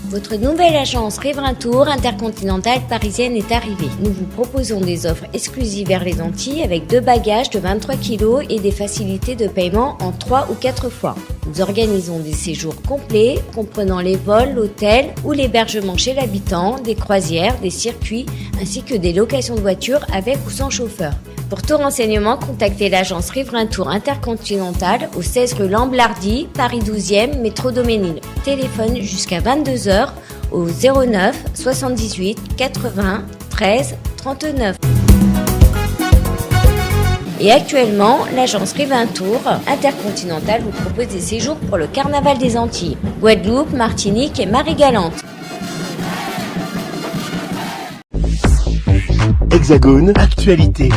Votre nouvelle agence Riverain Tour intercontinentale parisienne est arrivée. Nous vous proposons des offres exclusives vers les Antilles avec 2 bagages de 23 kg et des facilités de paiement en 3 ou 4 fois. Nous organisons des séjours complets comprenant les vols, l'hôtel ou l'hébergement chez l'habitant, des croisières, des circuits ainsi que des locations de voitures avec ou sans chauffeur. Pour tout renseignement, contactez l'agence Riverain Tour Intercontinental au 16 rue Lamblardy, Paris 12e, métro Doménil. Téléphone jusqu'à 22h au 09 78 80 13 39. Et actuellement, l'agence Riverain Tour Intercontinental vous propose des séjours pour le Carnaval des Antilles, Guadeloupe, Martinique et Marie-Galante. Hexagone, actualité.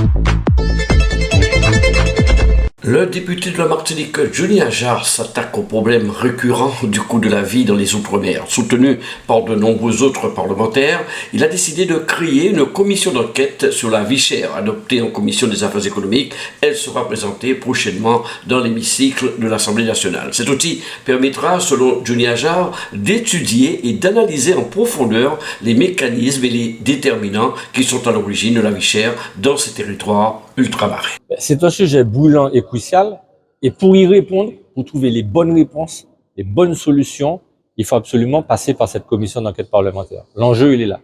Le député de la Martinique, Johnny Ajar, s'attaque aux problèmes récurrents du coût de la vie dans les Outre-mer. Soutenu par de nombreux autres parlementaires, il a décidé de créer une commission d'enquête sur la vie chère, adoptée en commission des affaires économiques. Elle sera présentée prochainement dans l'hémicycle de l'Assemblée nationale. Cet outil permettra, selon Johnny Ajar, d'étudier et d'analyser en profondeur les mécanismes et les déterminants qui sont à l'origine de la vie chère dans ces territoires ultramarins. C'est un sujet brûlant et crucial, et pour y répondre, pour trouver les bonnes réponses, les bonnes solutions, il faut absolument passer par cette commission d'enquête parlementaire. L'enjeu, il est là.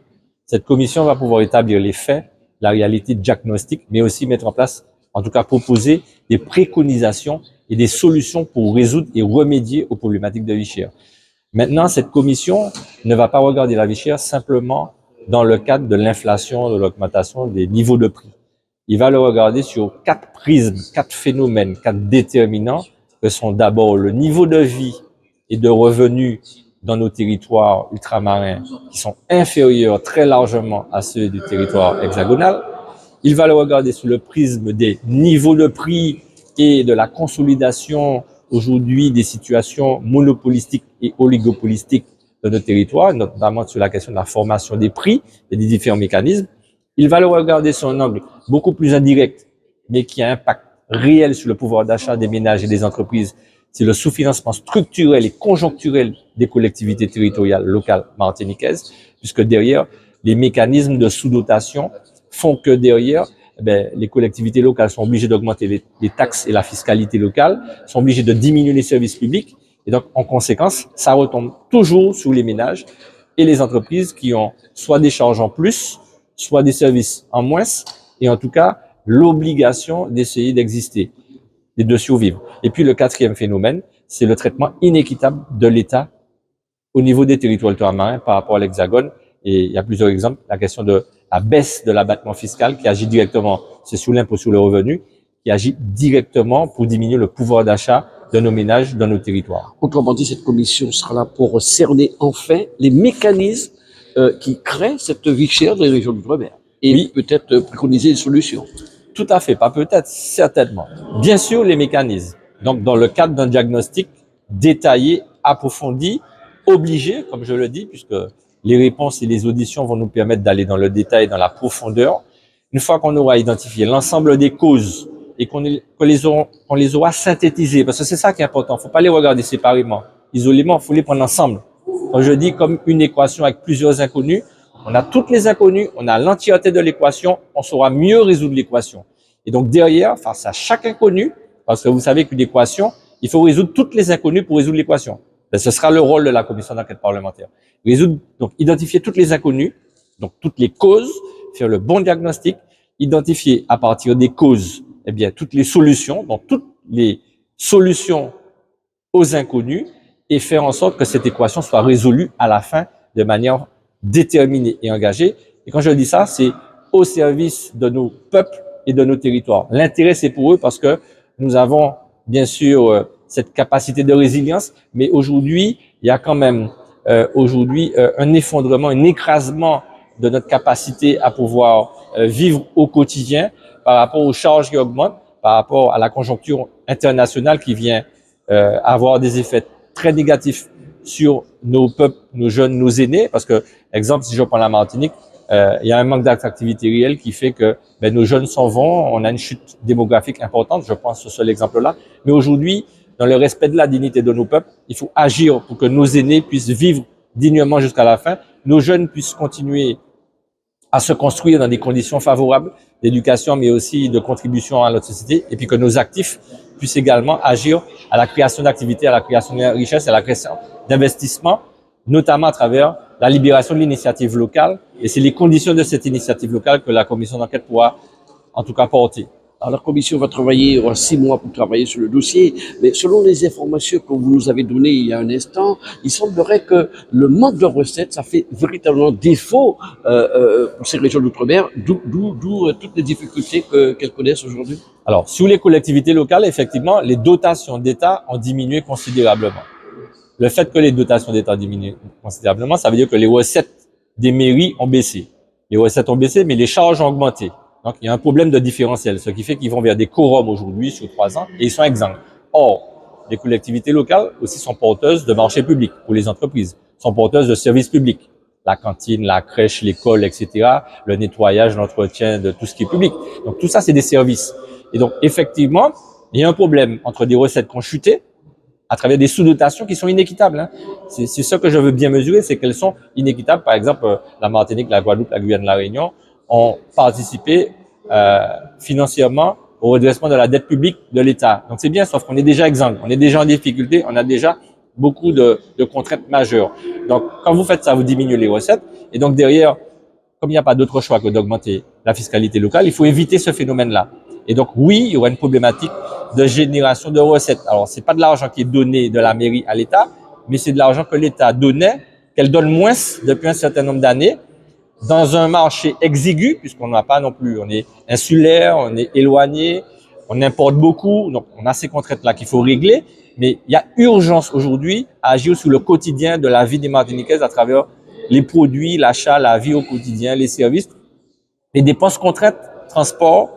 Cette commission va pouvoir établir les faits, la réalité diagnostique, mais aussi mettre en place, en tout cas proposer des préconisations et des solutions pour résoudre et remédier aux problématiques de vie chère. Maintenant, cette commission ne va pas regarder la vie chère simplement dans le cadre de l'inflation, de l'augmentation des niveaux de prix. Il va le regarder sur 4 prismes, 4 phénomènes, 4 déterminants que sont d'abord le niveau de vie et de revenus dans nos territoires ultramarins qui sont inférieurs très largement à ceux du territoire hexagonal. Il va le regarder sous le prisme des niveaux de prix et de la consolidation aujourd'hui des situations monopolistiques et oligopolistiques de nos territoires, notamment sur la question de la formation des prix et des différents mécanismes. Il va le regarder sur un angle beaucoup plus indirect, mais qui a un impact réel sur le pouvoir d'achat des ménages et des entreprises. C'est le sous-financement structurel et conjoncturel des collectivités territoriales locales martiniquaises, puisque derrière, les mécanismes de sous-dotation font que derrière, les collectivités locales sont obligées d'augmenter les taxes et la fiscalité locale, sont obligées de diminuer les services publics, et donc, en conséquence, ça retombe toujours sur les ménages et les entreprises qui ont soit des charges en plus, soit des services en moins, et en tout cas, l'obligation d'essayer d'exister et de survivre. Et puis, le 4e phénomène, c'est le traitement inéquitable de l'État au niveau des territoires ultramarins par rapport à l'Hexagone. Et il y a plusieurs exemples. La question de la baisse de l'abattement fiscal qui agit directement, c'est sous l'impôt sur le revenu, qui agit directement pour diminuer le pouvoir d'achat de nos ménages dans nos territoires. Autrement dit, cette commission sera là pour cerner enfin les mécanismes qui créent cette vie chère dans les régions d'outre-mer et oui, peut-être préconiser des solutions. Tout à fait, pas peut-être, certainement. Bien sûr, les mécanismes. Donc, dans le cadre d'un diagnostic détaillé, approfondi, obligé, comme je le dis, puisque les réponses et les auditions vont nous permettre d'aller dans le détail, dans la profondeur. Une fois qu'on aura identifié l'ensemble des causes et qu'on les aura synthétisées, parce que c'est ça qui est important. Il ne faut pas les regarder séparément, isolément, il faut les prendre ensemble. Quand je dis comme une équation avec plusieurs inconnus, on a toutes les inconnues, on a l'entièreté de l'équation, on saura mieux résoudre l'équation. Et donc derrière, face à chaque inconnu, parce que vous savez qu'une équation, il faut résoudre toutes les inconnues pour résoudre l'équation. Ce sera le rôle de la commission d'enquête parlementaire. Donc identifier toutes les inconnues, donc toutes les causes, faire le bon diagnostic, identifier à partir des causes, toutes les solutions, donc toutes les solutions aux inconnus, et faire en sorte que cette équation soit résolue à la fin de manière déterminée et engagée. Et quand je dis ça, c'est au service de nos peuples et de nos territoires. L'intérêt, c'est pour eux parce que nous avons bien sûr cette capacité de résilience, mais aujourd'hui, il y a quand même un effondrement, un écrasement de notre capacité à pouvoir vivre au quotidien par rapport aux charges qui augmentent, par rapport à la conjoncture internationale qui vient avoir des effets très négatifs sur nos peuples, nos jeunes, nos aînés, parce que, exemple, si je prends la Martinique, il y a un manque d'attractivité réelle qui fait que nos jeunes s'en vont, on a une chute démographique importante, je pense sur ce seul exemple-là. Mais aujourd'hui, dans le respect de la dignité de nos peuples, il faut agir pour que nos aînés puissent vivre dignement jusqu'à la fin, nos jeunes puissent continuer à se construire dans des conditions favorables d'éducation, mais aussi de contribution à notre société, et puis que nos actifs puissent également agir à la création d'activités, à la création de richesses, à la création d'investissements, notamment à travers la libération de l'initiative locale. Et c'est les conditions de cette initiative locale que la commission d'enquête pourra, en tout cas, porter. Alors, la commission va travailler, aura 6 mois pour travailler sur le dossier, mais selon les informations que vous nous avez données il y a un instant, il semblerait que le manque de recettes, ça fait véritablement défaut pour ces régions d'outre-mer, d'où toutes les difficultés qu'elles connaissent aujourd'hui. Alors, sur les collectivités locales, effectivement, les dotations d'État ont diminué considérablement. Le fait que les dotations d'État diminuent considérablement, ça veut dire que les recettes des mairies ont baissé. Les recettes ont baissé, mais les charges ont augmenté. Donc, il y a un problème de différentiel, ce qui fait qu'ils vont vers des quorums aujourd'hui sur 3 ans et ils sont exempts. Or, les collectivités locales aussi sont porteuses de marchés publics pour les entreprises, sont porteuses de services publics. La cantine, la crèche, l'école, etc., le nettoyage, l'entretien de tout ce qui est public. Donc, tout ça, c'est des services. Et donc, effectivement, il y a un problème entre des recettes qui ont chuté à travers des sous-dotations qui sont inéquitables. Hein. C'est ce que je veux bien mesurer, c'est qu'elles sont inéquitables. Par exemple, la Martinique, la Guadeloupe, la Guyane, la Réunion ont participé financièrement au redressement de la dette publique de l'État. Donc c'est bien, sauf qu'on est déjà exempt, on est déjà en difficulté, on a déjà beaucoup de contraintes majeures. Donc quand vous faites ça, vous diminuez les recettes. Et donc derrière, comme il n'y a pas d'autre choix que d'augmenter la fiscalité locale, il faut éviter ce phénomène-là. Et donc oui, il y aura une problématique de génération de recettes. Alors c'est pas de l'argent qui est donné de la mairie à l'État, mais c'est de l'argent que l'État donnait, qu'elle donne moins depuis un certain nombre d'années, dans un marché exigu, puisqu'on n'a pas non plus, on est insulaire, on est éloigné, on importe beaucoup, donc on a ces contraintes-là qu'il faut régler, mais il y a urgence aujourd'hui à agir sur le quotidien de la vie des Martiniquaises à travers les produits, l'achat, la vie au quotidien, les services, les dépenses contraintes, transport,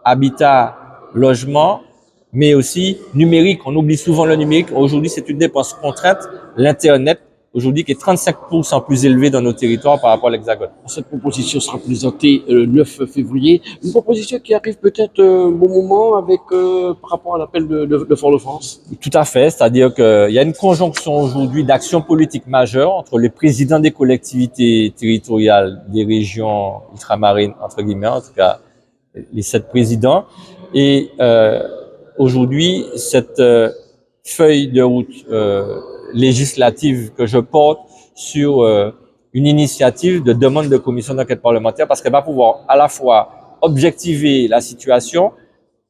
habitat, logement, mais aussi numérique. On oublie souvent le numérique. Aujourd'hui, c'est une dépense contrainte, l'Internet, aujourd'hui qui est 35% plus élevé dans nos territoires par rapport à l'Hexagone. Cette proposition sera présentée le 9 février. Une proposition qui arrive peut-être au bon moment avec, par rapport à l'appel de Fort-de-France. Tout à fait, c'est-à-dire qu'il y a une conjonction aujourd'hui d'actions politiques majeures entre les présidents des collectivités territoriales des régions ultramarines, entre guillemets, en tout cas les 7 présidents. Et aujourd'hui, cette feuille de route législative que je porte sur une initiative de demande de commission d'enquête parlementaire parce qu'elle va pouvoir à la fois objectiver la situation,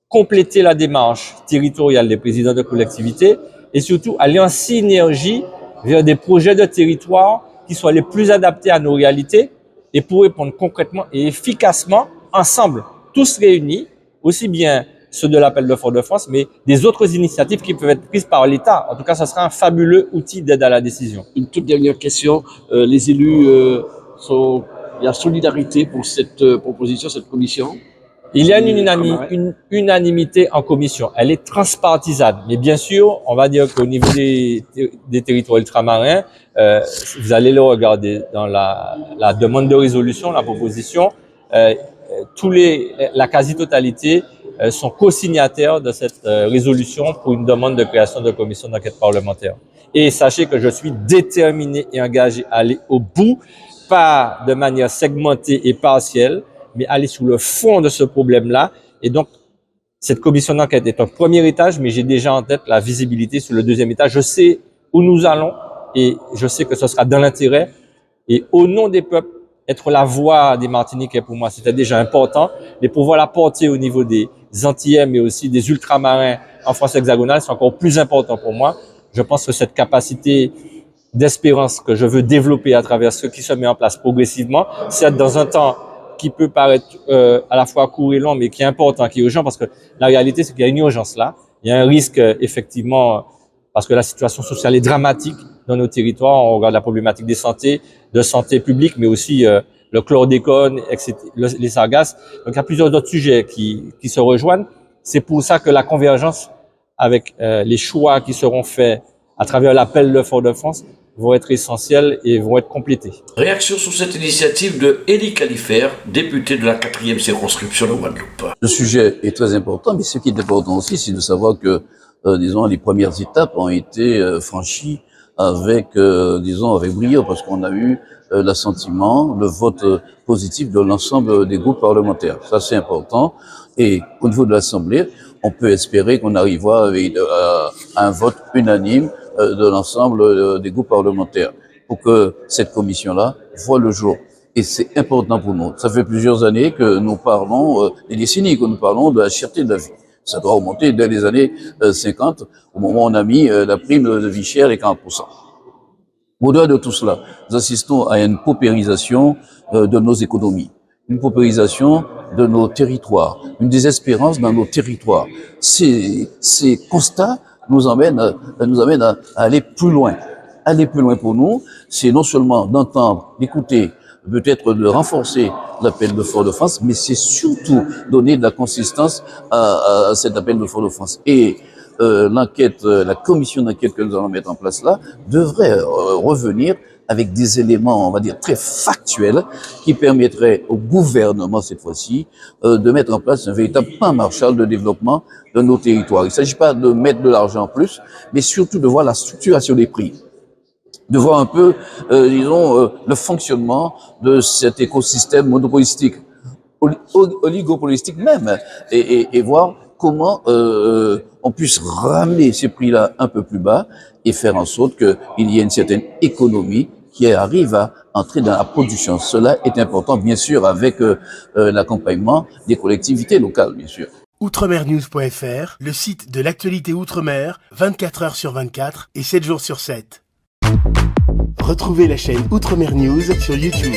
compléter la démarche territoriale des présidents de collectivités et surtout aller en synergie vers des projets de territoire qui soient les plus adaptés à nos réalités et pour répondre concrètement et efficacement ensemble, tous réunis, aussi bien ceux de l'appel de Fort-de-France, mais des autres initiatives qui peuvent être prises par l'État. En tout cas, ce sera un fabuleux outil d'aide à la décision. Une toute dernière question. Les élus il y a solidarité pour cette proposition, cette commission? Il y a une unanimité en commission. Elle est transpartisane. Mais bien sûr, on va dire qu'au niveau des territoires ultramarins, vous allez le regarder dans la demande de résolution, la proposition, la quasi-totalité sont co-signataires de cette résolution pour une demande de création de commission d'enquête parlementaire. Et sachez que je suis déterminé et engagé à aller au bout, pas de manière segmentée et partielle, mais aller sur le fond de ce problème-là. Et donc, cette commission d'enquête est un premier étage, mais j'ai déjà en tête la visibilité sur le deuxième étage. Je sais où nous allons et je sais que ce sera dans l'intérêt. Et au nom des peuples, être la voix des Martiniquais, pour moi, c'était déjà important. Mais pouvoir la porter au niveau des Antillais, mais aussi des ultramarins en France hexagonale, c'est encore plus important pour moi. Je pense que cette capacité d'espérance que je veux développer à travers ce qui se met en place progressivement, c'est dans un temps qui peut paraître à la fois court et long, mais qui est important, qui est urgent, parce que la réalité, c'est qu'il y a une urgence là. Il y a un risque, effectivement, parce que la situation sociale est dramatique dans nos territoires. On regarde la problématique de santé publique, mais aussi le chlordécone, etc., les sargasses. Donc, il y a plusieurs autres sujets qui se rejoignent. C'est pour ça que la convergence avec les choix qui seront faits à travers l'appel de Fort-de-France vont être essentiels et vont être complétés. Réaction sur cette initiative de Élie Califère, député de la 4e circonscription de Guadeloupe. Le sujet est très important, mais ce qui est important aussi, c'est de savoir que, disons, les premières étapes ont été franchies avec, disons, avec brio, parce qu'on a eu l'assentiment, le vote positif de l'ensemble des groupes parlementaires. Ça, c'est important. Et au niveau de l'Assemblée, on peut espérer qu'on arrivera à un vote unanime de l'ensemble des groupes parlementaires pour que cette commission-là voit le jour. Et c'est important pour nous. Ça fait plusieurs années que nous parlons, des décennies que nous parlons de la cherté de la vie. Ça doit remonter dès les années 50, au moment où on a mis la prime de vie chère et 40%. Au-delà de tout cela, nous assistons à une paupérisation de nos économies, une paupérisation de nos territoires, une désespérance dans nos territoires. Ces constats nous amènent à aller plus loin. Aller plus loin pour nous, c'est non seulement d'entendre, d'écouter, peut-être de renforcer l'appel de Fort-de-France, mais c'est surtout donner de la consistance à cet appel de Fort-de-France. Et l'enquête, la commission d'enquête que nous allons mettre en place là, devrait revenir avec des éléments, on va dire, très factuels, qui permettraient au gouvernement, cette fois-ci, de mettre en place un véritable plan Marshall de développement de nos territoires. Il ne s'agit pas de mettre de l'argent en plus, mais surtout de voir la structuration des prix, de voir un peu, disons, le fonctionnement de cet écosystème monopolistique, oligopolistique même, et voir comment on puisse ramener ces prix-là un peu plus bas et faire en sorte qu'il y ait une certaine économie qui arrive à entrer dans la production. Cela est important, bien sûr, avec l'accompagnement des collectivités locales, bien sûr. Outremernews.fr, le site de l'actualité Outre-mer, 24 heures sur 24 et 7 jours sur 7. Retrouvez la chaîne Outremer News sur YouTube.